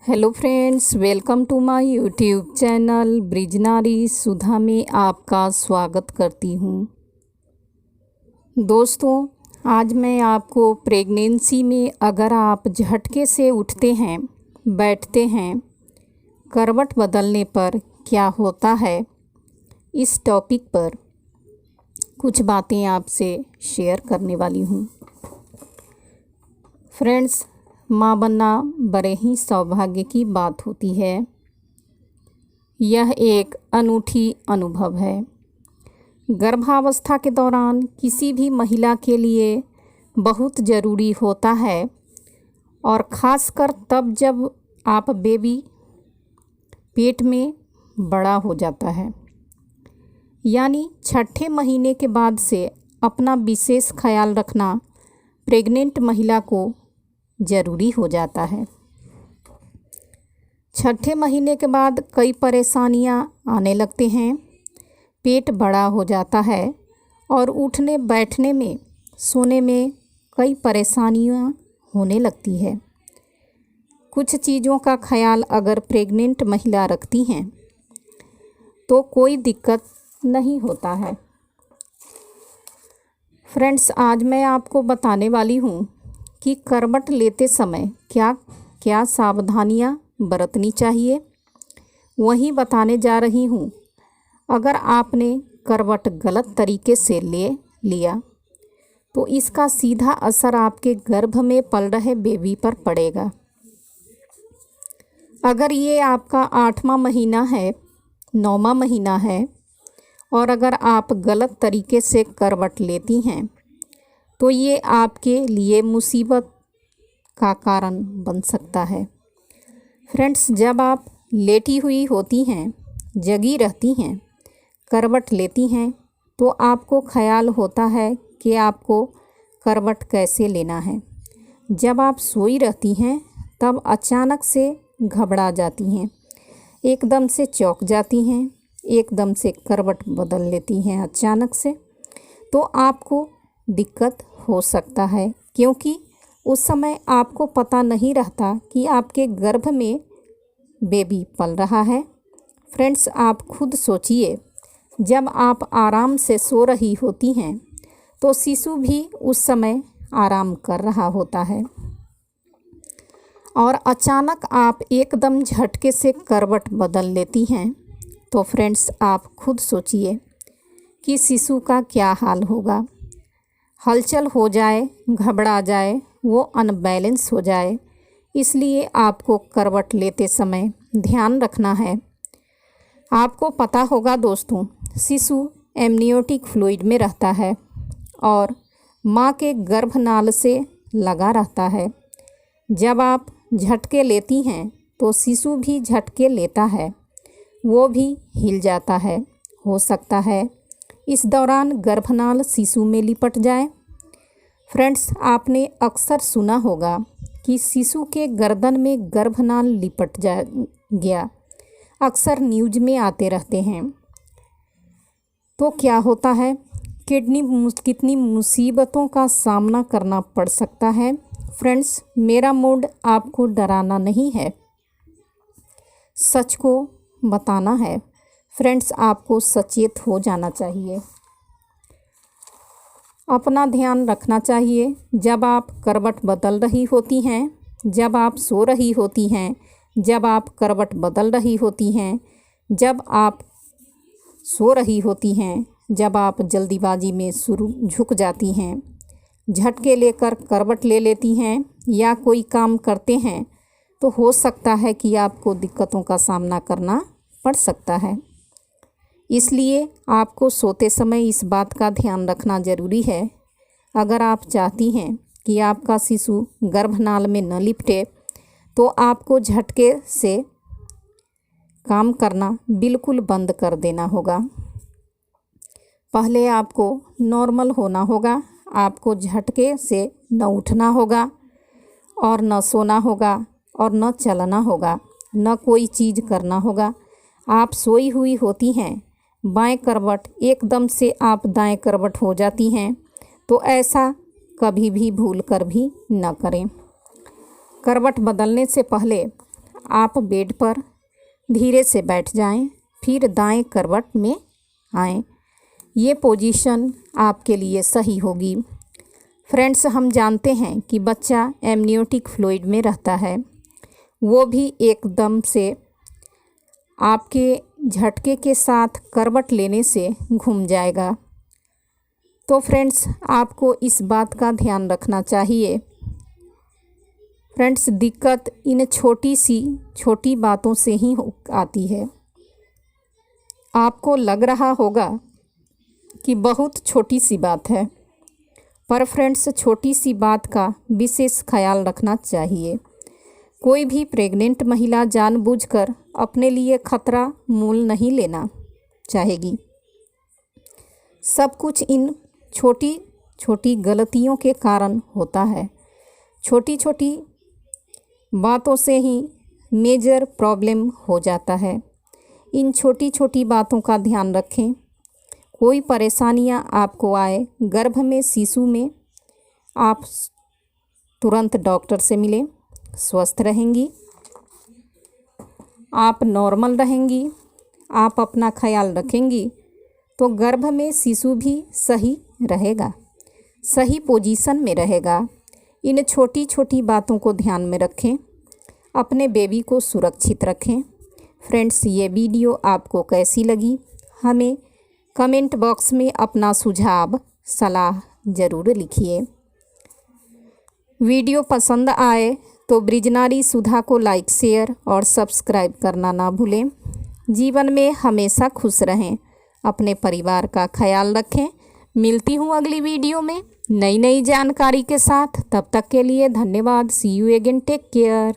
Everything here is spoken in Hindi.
Hello friends, welcome to my YouTube channel Brijnari Sudha में आपका स्वागत करती हूँ। दोस्तों, आज मैं आपको प्रेगनेंसी में अगर आप झटके से उठते हैं, बैठते हैं, करवट बदलने पर क्या होता है, इस टॉपिक पर कुछ बातें आपसे शेयर करने वाली हूँ। फ्रेंड्स, माँ बनना बड़े ही सौभाग्य की बात होती है। यह एक अनूठी अनुभव है। गर्भावस्था के दौरान किसी भी महिला के लिए बहुत ज़रूरी होता है, और ख़ासकर तब जब आप बेबी पेट में बड़ा हो जाता है, यानी छठे महीने के बाद से अपना विशेष ख्याल रखना प्रेग्नेंट महिला को ज़रूरी हो जाता है। छठे महीने के बाद कई परेशानियां आने लगते हैं। पेट बड़ा हो जाता है और उठने बैठने में, सोने में कई परेशानियां होने लगती है। कुछ चीज़ों का ख्याल अगर प्रेग्नेंट महिला रखती हैं तो कोई दिक्कत नहीं होता है। फ्रेंड्स, आज मैं आपको बताने वाली हूँ कि करवट लेते समय क्या क्या सावधानियां बरतनी चाहिए। वहीं बताने जा रही हूँ, अगर आपने करवट गलत तरीके से ले लिया तो इसका सीधा असर आपके गर्भ में पल रहे बेबी पर पड़ेगा। अगर ये आपका 8वां महीना है, 9वां महीना है, और अगर आप गलत तरीके से करवट लेती हैं तो ये आपके लिए मुसीबत का कारण बन सकता है। फ्रेंड्स, जब आप लेटी हुई होती हैं, जगी रहती हैं, करवट लेती हैं, तो आपको ख्याल होता है कि आपको करवट कैसे लेना है। जब आप सोई रहती हैं तब अचानक से घबरा जाती हैं, एकदम से चौंक जाती हैं, एकदम से करवट बदल लेती हैं अचानक से, तो आपको दिक्कत हो सकता है, क्योंकि उस समय आपको पता नहीं रहता कि आपके गर्भ में बेबी पल रहा है। फ्रेंड्स, आप खुद सोचिए, जब आप आराम से सो रही होती हैं तो शिशु भी उस समय आराम कर रहा होता है, और अचानक आप एकदम झटके से करवट बदल लेती हैं, तो फ्रेंड्स आप खुद सोचिए कि शिशु का क्या हाल होगा। हलचल हो जाए, घबरा जाए, वो अनबैलेंस हो जाए। इसलिए आपको करवट लेते समय ध्यान रखना है। आपको पता होगा दोस्तों, शिशु एमनियोटिक फ्लूइड में रहता है और माँ के गर्भनाल से लगा रहता है। जब आप झटके लेती हैं तो शिशु भी झटके लेता है, वो भी हिल जाता है। हो सकता है इस दौरान गर्भनाल शिशु में लिपट जाए। फ्रेंड्स, आपने अक्सर सुना होगा कि शिशु के गर्दन में गर्भनाल लिपट गया, अक्सर न्यूज़ में आते रहते हैं। तो क्या होता है, कितनी मुसीबतों का सामना करना पड़ सकता है। फ्रेंड्स, मेरा मूड आपको डराना नहीं है, सच को बताना है। फ्रेंड्स, आपको सचेत हो जाना चाहिए, अपना ध्यान रखना चाहिए। जब आप करवट बदल रही होती हैं, जब आप सो रही होती हैं, जब आप करवट बदल रही होती हैं, जब आप सो रही होती हैं, जब आप जल्दीबाजी में झुक जाती हैं, झटके लेकर करवट ले लेती हैं या कोई काम करते हैं, तो हो सकता है कि आपको दिक्कतों का सामना करना पड़ सकता है। इसलिए आपको सोते समय इस बात का ध्यान रखना ज़रूरी है। अगर आप चाहती हैं कि आपका शिशु गर्भनाल में न लिपटे, तो आपको झटके से काम करना बिल्कुल बंद कर देना होगा। पहले आपको नॉर्मल होना होगा, आपको झटके से न उठना होगा और न सोना होगा और न चलना होगा, न कोई चीज़ करना होगा। आप सोई हुई होती हैं, बाएं करवट एकदम से आप दाएं करवट हो जाती हैं, तो ऐसा कभी भी भूल कर भी न करें। करवट बदलने से पहले आप बेड पर धीरे से बैठ जाएं, फिर दाएं करवट में आएं। ये पोजीशन आपके लिए सही होगी। फ्रेंड्स, हम जानते हैं कि बच्चा एमनियोटिक फ्लूइड में रहता है, वो भी एकदम से आपके झटके के साथ करवट लेने से घूम जाएगा। तो फ्रेंड्स, आपको इस बात का ध्यान रखना चाहिए। फ्रेंड्स, दिक्कत इन छोटी बातों से ही आती है। आपको लग रहा होगा कि बहुत छोटी सी बात है, पर फ्रेंड्स, छोटी सी बात का विशेष ख्याल रखना चाहिए। कोई भी प्रेग्नेंट महिला जानबूझकर अपने लिए खतरा मोल नहीं लेना चाहेगी। सब कुछ इन छोटी छोटी गलतियों के कारण होता है। छोटी छोटी बातों से ही मेजर प्रॉब्लम हो जाता है। इन छोटी छोटी बातों का ध्यान रखें। कोई परेशानियां आपको आए गर्भ में, शिशु में, आप तुरंत डॉक्टर से मिलें। स्वस्थ रहेंगी, आप नॉर्मल रहेंगी, आप अपना ख्याल रखेंगी तो गर्भ में शिशु भी सही रहेगा, सही पोजीशन में रहेगा। इन छोटी छोटी बातों को ध्यान में रखें, अपने बेबी को सुरक्षित रखें। फ्रेंड्स, ये वीडियो आपको कैसी लगी हमें कमेंट बॉक्स में अपना सुझाव सलाह ज़रूर लिखिए। वीडियो पसंद आए तो ब्रिजनारी सुधा को लाइक, शेयर और सब्सक्राइब करना ना भूलें। जीवन में हमेशा खुश रहें, अपने परिवार का ख्याल रखें। मिलती हूँ अगली वीडियो में नई जानकारी के साथ। तब तक के लिए धन्यवाद। सी यू अगेन, टेक केयर।